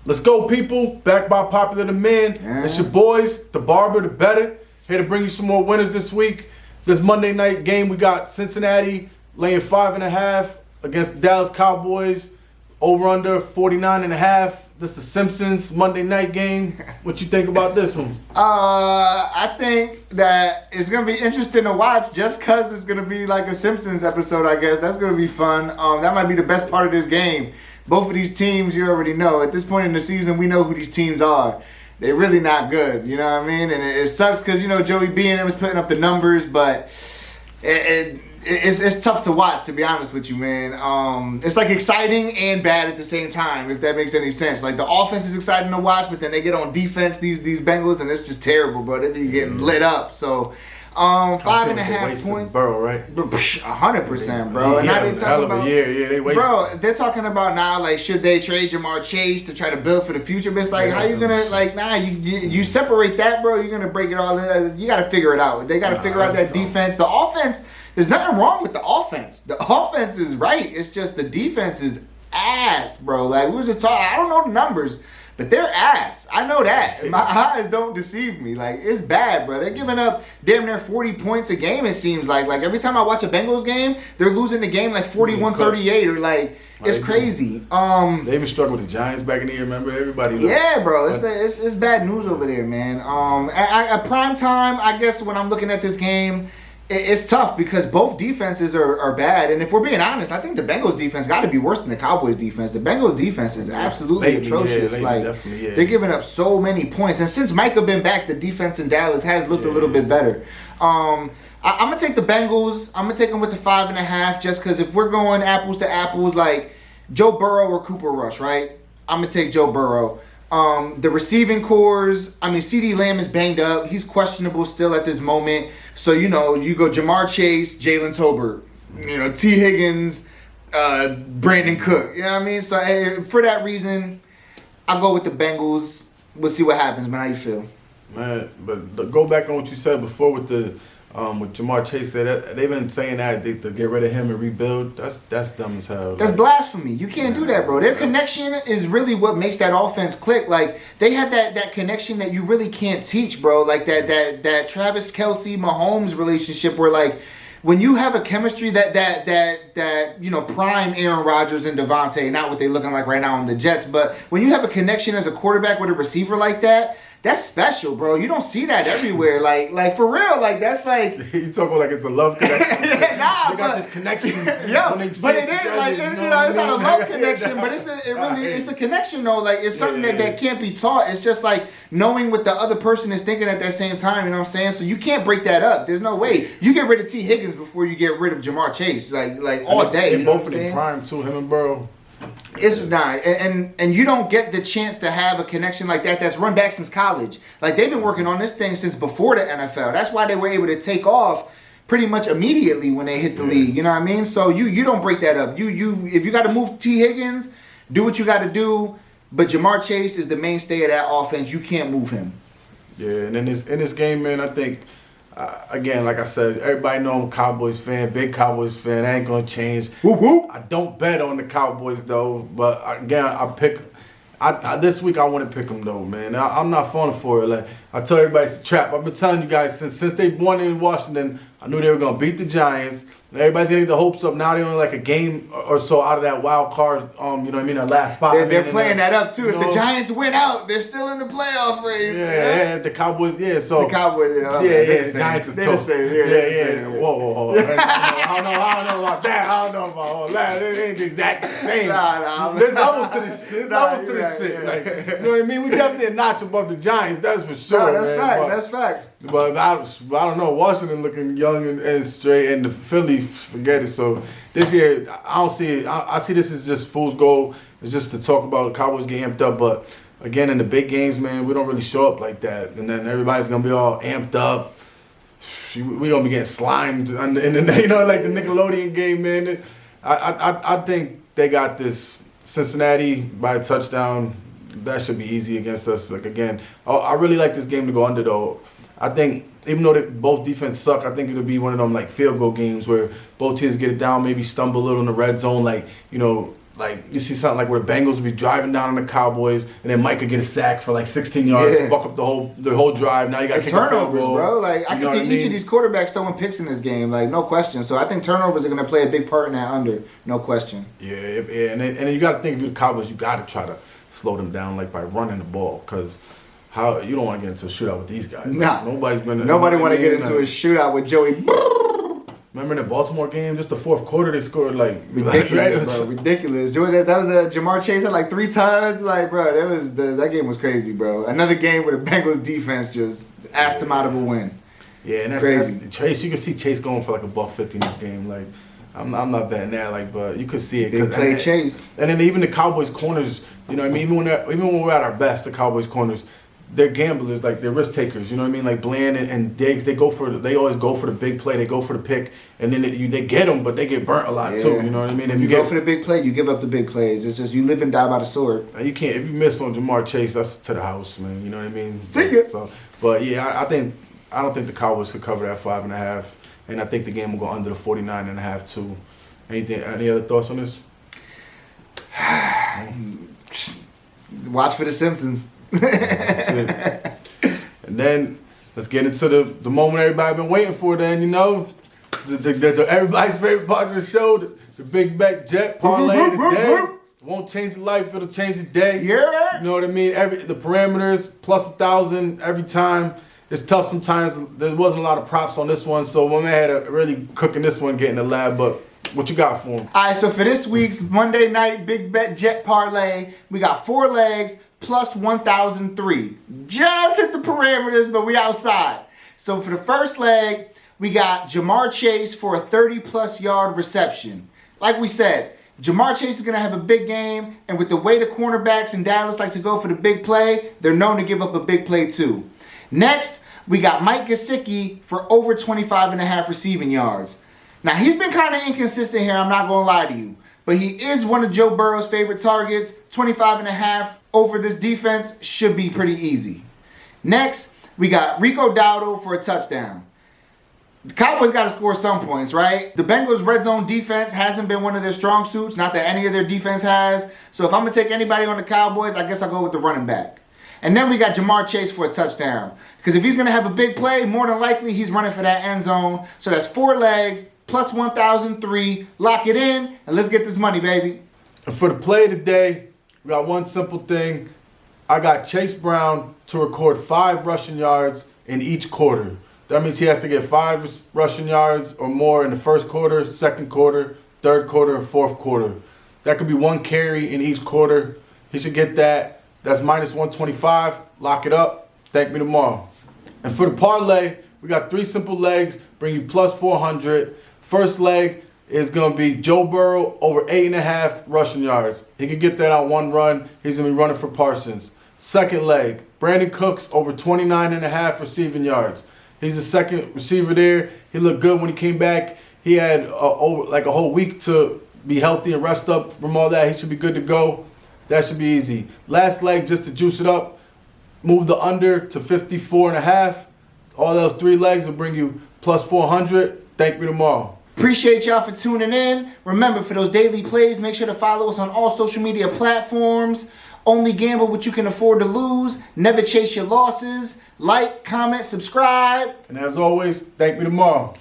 Let's go, people. Back by popular demand. Yeah. It's your boys, the barber, the better. Here to bring you some more winners this week. This Monday night game, we got Cincinnati laying 5.5 against Dallas Cowboys. Over under 49.5. This is the Simpsons Monday night game. What you think about this one? I think that it's gonna be interesting to watch just cause it's gonna be like a Simpsons episode. I guess that's gonna be fun. That might be the best part of this game. Both of these teams, you already know. At this point in the season, we know who these teams are. They're really not good. You know what I mean? And it sucks because Joey B and them was putting up the numbers, but it's tough to watch, to be honest with you, man. It's like exciting and bad at the same time, if that makes any sense. Like the offense is exciting to watch, but then they get on defense, these Bengals, and it's just terrible, bro. They be getting lit up. So 5.5 points. Burrow, right? 100%, bro. And now they talking about, they wasted. Bro, they're talking about now, like, should they trade Jamar Chase to try to build for the future? But it's like, how you gonna, like, you separate that, bro? You're gonna break it all. You got to figure it out. They got to figure out that defense. The offense. There's nothing wrong with the offense. The offense is right. It's just the defense is ass, bro. Like, we was just talking. I don't know the numbers, but they're ass. I know that. My eyes don't deceive me. Like, it's bad, bro. They're giving up damn near 40 points a game, it seems like. Like, every time I watch a Bengals game, they're losing the game like 41-38 or like, it's crazy. They even struggled with the Giants back in the year, remember? Everybody. Yeah, bro. It's bad news over there, man. At prime time, I guess when I'm looking at this game, it's tough because both defenses are bad. And if we're being honest, I think the Bengals defense got to be worse than the Cowboys defense. The Bengals defense is absolutely atrocious. They're giving up so many points. And since Micah been back, the defense in Dallas has looked a little bit better. I'm going to take the Bengals. I'm going to take them with the 5.5 just because if we're going apples to apples, like Joe Burrow or Cooper Rush, right? I'm going to take Joe Burrow. The receiving cores, CeeDee Lamb is banged up. He's questionable still at this moment. So, you go Jamar Chase, Jalen Tolbert, T. Higgins, Brandon Cook. You know what I mean? So, for that reason, I'll go with the Bengals. We'll see what happens, man. How you feel? Man, but go back on what you said before with Jamar Chase. They've been saying that to get rid of him and rebuild. That's dumb as hell. That's blasphemy. You can't do that, bro. Their connection is really what makes that offense click. Like they have that connection that you really can't teach, bro. Like that Travis Kelce Mahomes relationship where like when you have a chemistry that prime Aaron Rodgers and Devontae, not what they're looking like right now on the Jets, but when you have a connection as a quarterback with a receiver like that. That's special, bro. You don't see that everywhere. Like for real. Like that's like you talk about like it's a love connection. They got this connection. But it is like it's not a love connection, but it's a connection though. Like it's something that can't be taught. It's just like knowing what the other person is thinking at that same time. You know what I'm saying? So you can't break that up. There's no way you get rid of T. Higgins before you get rid of Jamar Chase. Like all day. And both of them prime too. Him and Burrow. It's not, and you don't get the chance to have a connection like that that's run back since college. Like they've been working on this thing since before the NFL. That's why they were able to take off pretty much immediately when they hit the league. You know what I mean? So you don't break that up. You if you got to move T. Higgins, do what you got to do. But Jamar Chase is the mainstay of that offense. You can't move him. Yeah, and in this game, man, I think. Again, like I said, everybody know I'm a Cowboys fan, big Cowboys fan. That ain't gonna change. Whoop, whoop. I don't bet on the Cowboys though, but again, I pick. This week I want to pick them though, man. I'm not falling for it. Like I tell everybody, it's a trap. I've been telling you guys since they won in Washington. I knew they were gonna beat the Giants. Everybody's getting the hopes up. Now they're only like a game or so out of that wild card. That last spot. They're playing that up too. If the Giants win out, they're still in the playoff race. Yeah. The Cowboys. Yeah, so the Cowboys. The Giants is tough. Yeah. Whoa. I don't know about that. I don't know about all that. It ain't exactly the same. There's levels to this shit. Yeah. Like, you know what I mean? We definitely a notch above the Giants. That's for sure. That's facts. But I don't know. Washington looking young and straight, and the Philly, forget it. So this year, I don't see it. I see this as just fool's gold. It's just to talk about the Cowboys getting amped up. But again, in the big games, man, we don't really show up like that. And then everybody's gonna be all amped up. We gonna be getting slimed in the like the Nickelodeon game, man. I think they got this. Cincinnati by a touchdown. That should be easy against us. Like again, I really like this game to go under though. I think even though both defense suck, I think it'll be one of them like field goal games where both teams get it down, maybe stumble a little in the red zone, like like you see something like where the Bengals would be driving down on the Cowboys, and then Mike could get a sack for like 16 yards, fuck up the whole drive. Now you got turnovers, bro. Like I can see each of these quarterbacks throwing picks in this game, like no question. So I think turnovers are going to play a big part in that under, no question. Yeah, and then you got to think if you're the Cowboys, you got to try to slow them down like by running the ball, because how you don't want to get into a shootout with these guys. Nah, nobody want to get into a shootout with Joey. Remember in the Baltimore game, just the fourth quarter, they scored like ridiculous, bro. Ridiculous. That was a Jamar Chase had like 3 touchdowns. Like, bro, that game was crazy, bro. Another game where the Bengals defense just asked them out of a win. Yeah, and that's Chase. You can see Chase going for like $150 in this game. Like, I'm not betting that, like, but you could see it. They play Chase, and then even the Cowboys corners. You know what I mean? Even when we're at our best, the Cowboys corners, they're gamblers, like they're risk takers. You know what I mean? Like Bland and Diggs, they always go for the big play. They go for the pick, and then they get them, but they get burnt a lot too. You know what I mean? If you go for the big play, you give up the big plays. It's just you live and die by the sword. You can't. If you miss on Jamar Chase, that's to the house, man. You know what I mean? See ya. So, but yeah, I don't think the Cowboys could cover that 5.5, and I think the game will go under the 49.5 too. Any other thoughts on this? Watch for the Simpsons. And then let's get into the moment everybody been waiting for. Then everybody's favorite part of the show, the big bet jet parlay of the day. Won't change your life, it'll change your day. Yeah. You know what I mean? The parameters plus 1,000 every time. It's tough sometimes. There wasn't a lot of props on this one, so my man had to really cooking this one, getting the lab. But what you got for him? All right, so for this week's Monday night big bet jet parlay, we got 4 legs plus 1,003. Just hit the parameters, but we outside. So for the first leg, we got Jamar Chase for a 30-plus yard reception. Like we said, Jamar Chase is going to have a big game, and with the way the cornerbacks in Dallas like to go for the big play, they're known to give up a big play too. Next, we got Mike Gesicki for over 25.5 receiving yards. Now, he's been kind of inconsistent here, I'm not going to lie to you. But he is one of Joe Burrow's favorite targets. 25.5 over this defense should be pretty easy. Next, we got Rico Dowdle for a touchdown. The Cowboys got to score some points, right? The Bengals' red zone defense hasn't been one of their strong suits. Not that any of their defense has. So if I'm going to take anybody on the Cowboys, I guess I'll go with the running back. And then we got Jamar Chase for a touchdown. Because if he's going to have a big play, more than likely he's running for that end zone. So that's 4 legs. Plus 1,003. Lock it in, and let's get this money, baby. And for the play of the day, we got one simple thing. I got Chase Brown to record 5 rushing yards in each quarter. That means he has to get 5 rushing yards or more in the first quarter, second quarter, third quarter, and fourth quarter. That could be 1 carry in each quarter. He should get that. That's minus 125. Lock it up. Thank me tomorrow. And for the parlay, we got 3 simple legs, bring you plus 400. First leg is going to be Joe Burrow over 8.5 rushing yards. He can get that on 1 run. He's going to be running for Parsons. Second leg, Brandon Cooks over 29.5 receiving yards. He's the second receiver there. He looked good when he came back. He had a whole week to be healthy and rest up from all that. He should be good to go. That should be easy. Last leg, just to juice it up, move the under to 54.5. All those 3 legs will bring you plus 400. Thank me tomorrow. Appreciate y'all for tuning in. Remember, for those daily plays, make sure to follow us on all social media platforms. Only gamble what you can afford to lose. Never chase your losses. Like, comment, subscribe. And as always, thank me tomorrow.